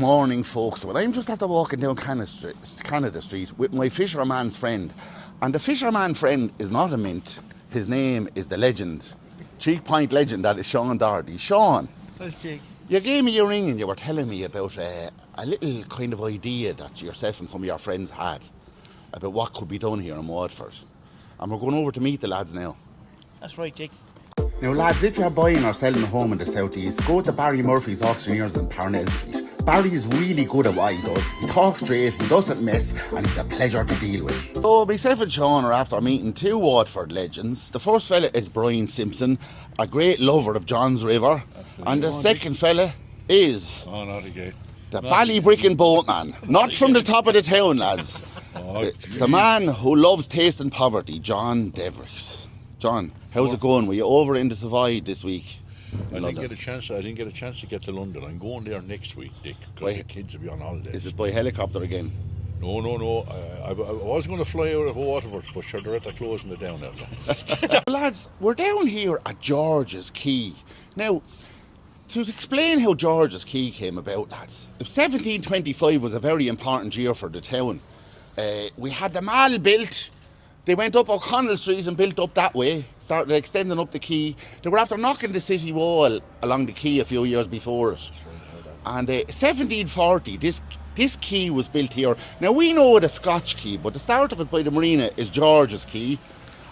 Morning, folks. Well, I'm just after walking down Canada Street with my fisherman's friend. And the fisherman friend is not a mint. His name is the legend, Cheek Point legend, that is Sean Doherty. Sean, you gave me your ring and you were telling me about a little kind of idea that yourself and some of your friends had about what could be done here in Waterford. And we're going over to meet the lads now. That's right, Jake. Now, lads, if you're buying or selling a home in the southeast, go to Barry Murphy's Auctioneers on Parnell Street. Barry is really good at what he does. He talks straight, he doesn't mess, and he's a pleasure to deal with. So, myself and Sean are after meeting two Waterford legends. The first fella is Brian Simpson, a great lover of John's River. Absolutely. And the second fella is... Oh, not again. The Ballybrickin boatman. Not from the top of the town, lads. The man who loves taste and poverty, John Devericks. John, how's it going? Were you over in the Savoy this week? I didn't get a chance to get to London. I'm going there next week, Dick, because the kids will be on holidays. Is it by helicopter again? No. I was going to fly out of Waterford, but sure, they're at the closing it down there. Lads, we're down here at George's Quay. Now, to explain how George's Quay came about, lads, 1725 was a very important year for the town. We had the mall built. They went up O'Connell Street and built up that way, started extending up the quay. They were after knocking the city wall along the quay a few years before it. And 1740, this quay was built here. Now, we know the Scotch Quay, but the start of it by the marina is George's Quay.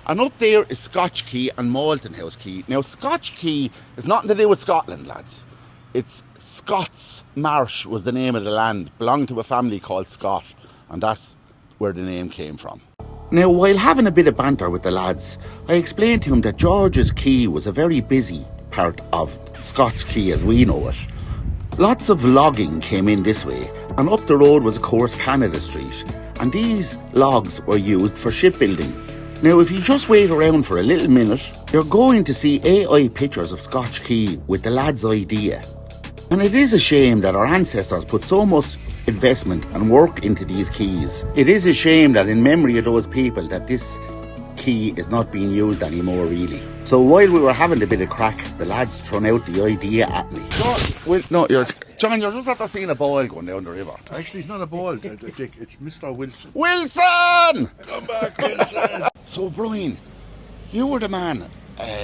And up there is Scotch Quay and Malton House Quay. Now, Scotch Quay is nothing to do with Scotland, lads. It's Scots Marsh was the name of the land, belonged to a family called Scott, and that's where the name came from. Now, while having a bit of banter with the lads, I explained to him that George's Quay was a very busy part of Scots Quay as we know it. Lots of logging came in this way, and up the road was, of course, Canada Street, and these logs were used for shipbuilding. Now, if you just wait around for a little minute, you're going to see AI pictures of Scotch Quay with the lads' idea. And it is a shame that our ancestors put so much investment and work into these quays. It is a shame that in memory of those people that this quay is not being used anymore, really. So while we were having a bit of crack, the lads thrown out the idea at me. John, you're just after seeing a ball going down the river. Actually, it's not a ball, Dick. It's Mr. Wilson. Wilson! Come back, Wilson! So, Brian, you were the man,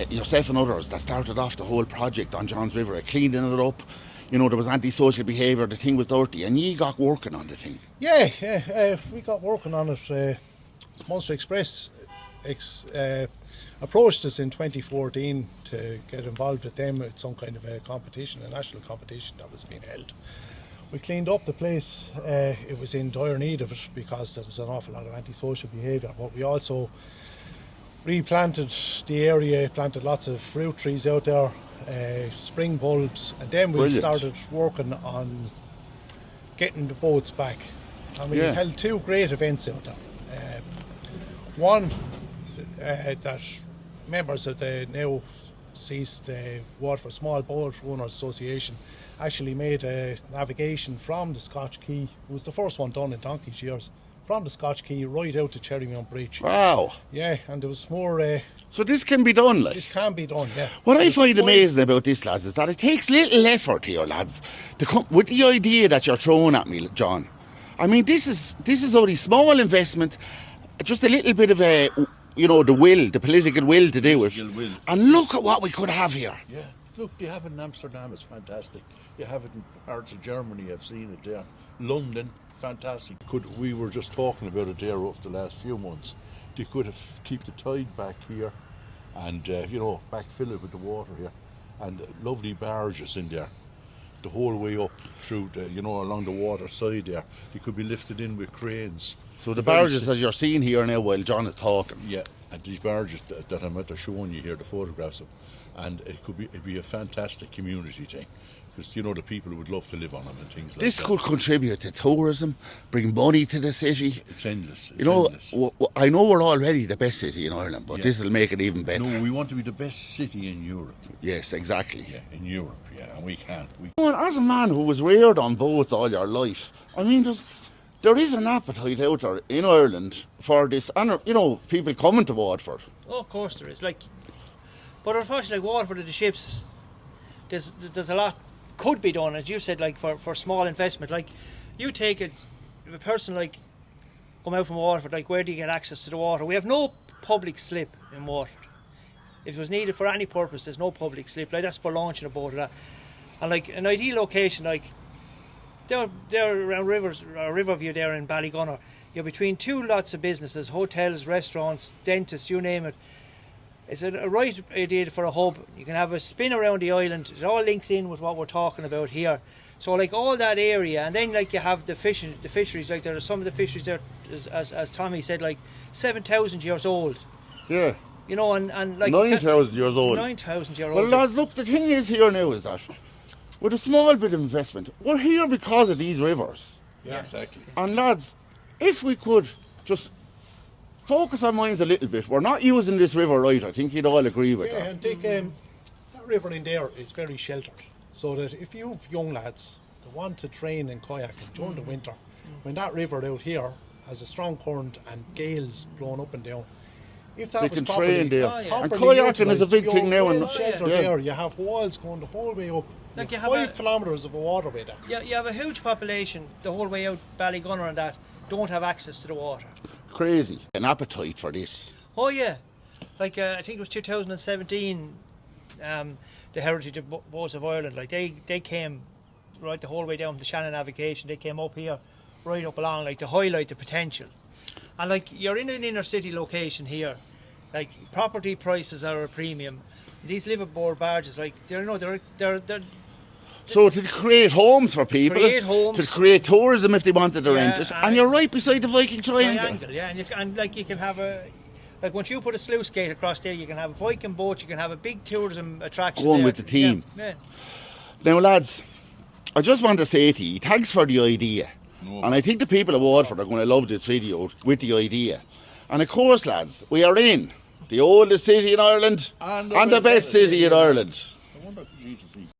yourself and others, that started off the whole project on John's River, cleaning it up. You know, there was antisocial behaviour, the thing was dirty, and you got working on the thing. Yeah, we got working on it. Munster Express approached us in 2014 to get involved with them at some kind of a competition, a national competition that was being held. We cleaned up the place. It was in dire need of it because there was an awful lot of antisocial behaviour, but we also replanted the area, planted lots of fruit trees out there, spring bulbs, and then we started working on getting the boats back. And we held two great events out there. One that members of the now ceased Waterford Small Boat Owners Association actually made a navigation from the Scotch Quay. It was the first one done in donkey's years. From the Scotch Quay right out to Cherrymount Bridge. Wow. Yeah, and there was more... so this can be done, like? This can be done, yeah. What I find amazing about this, lads, is that it takes little effort here, lads, to come with the idea that you're throwing at me, John. I mean, this is only small investment, just a little bit of the political will to do it. And look at what we could have here. Yeah, look, you have it in Amsterdam, it's fantastic. You have it in parts of Germany, I've seen it there. London, fantastic. We were just talking about it there over the last few months. They could have keep the tide back here and, backfill it with the water here. And lovely barges in there the whole way up through, along the water side there. They could be lifted in with cranes. So the barges that you're seeing here now while John is talking. Yeah, and these barges that I'm at showing you here, the photographs of, and it'd be a fantastic community thing. Because, the people who would love to live on them and things like that. This could contribute to tourism, bring money to the city. It's endless. I know we're already the best city in Ireland, but this will make it even better. No, we want to be the best city in Europe. Yes, exactly. Yeah, in Europe, and we can't. As a man who was reared on boats all your life, I mean, there is an appetite out there in Ireland for this, and, people coming to Waterford. Oh, of course there is. But unfortunately, Waterford, the ships, there's a lot could be done, as you said, like for small investment. Like you take it, if a person like come out from Waterford, like where do you get access to the water? We have no public slip in Waterford. If it was needed for any purpose, there's no public slip. Like that's for launching a boat or that. And like an ideal location, like they're around Riverview there in Ballygunner. You're between two lots of businesses, hotels, restaurants, dentists, you name it. It's a right idea for a hub. You can have a spin around the island. It all links in with what we're talking about here. So like all that area, and then like you have the fisheries. Like there are some of the fisheries there, as Tommy said, like 7,000 years old. Yeah. You know, and like 9,000 years old. 9,000 years old. Well, lads, look, the thing is here now is that with a small bit of investment, we're here because of these rivers. Yeah, exactly. And lads, if we could just focus our minds a little bit, we're not using this river right. I think you'd all agree with that. And take that river in there is very sheltered, so that if you have young lads that want to train in kayaking during the winter, when that river out here has a strong current and gales blowing up and down, if that They was can properly, train there. And kayaking is a big thing now. And And shelter yeah. there, you have walls going the whole way up. Like You you have have 5 kilometres of a waterway there. Yeah, you have a huge population the whole way out Ballygunner and that don't have access to the water. Crazy. An appetite for this. Oh yeah, like I think it was 2017. The Heritage Boats of Ireland, like they came right the whole way down the Shannon Navigation. They came up here, right up along, like to highlight the potential. And like you're in an inner city location here, like property prices are a premium. These liveaboard barges, like they're So to create homes for people, Create homes. to create tourism if they wanted to Yeah, rent it, and and- you're right beside the Viking Triangle. triangle, yeah, and like you can have like once you put a sluice gate across there, you can have a Viking boat, you can have a big tourism attraction Going there. with the team. Yeah. Now, lads, I just want to say to you, thanks for the idea. And I think the people of Waterford are going to love this video with the idea. And of course, lads, we are in the oldest city in Ireland And and the best city in Ireland.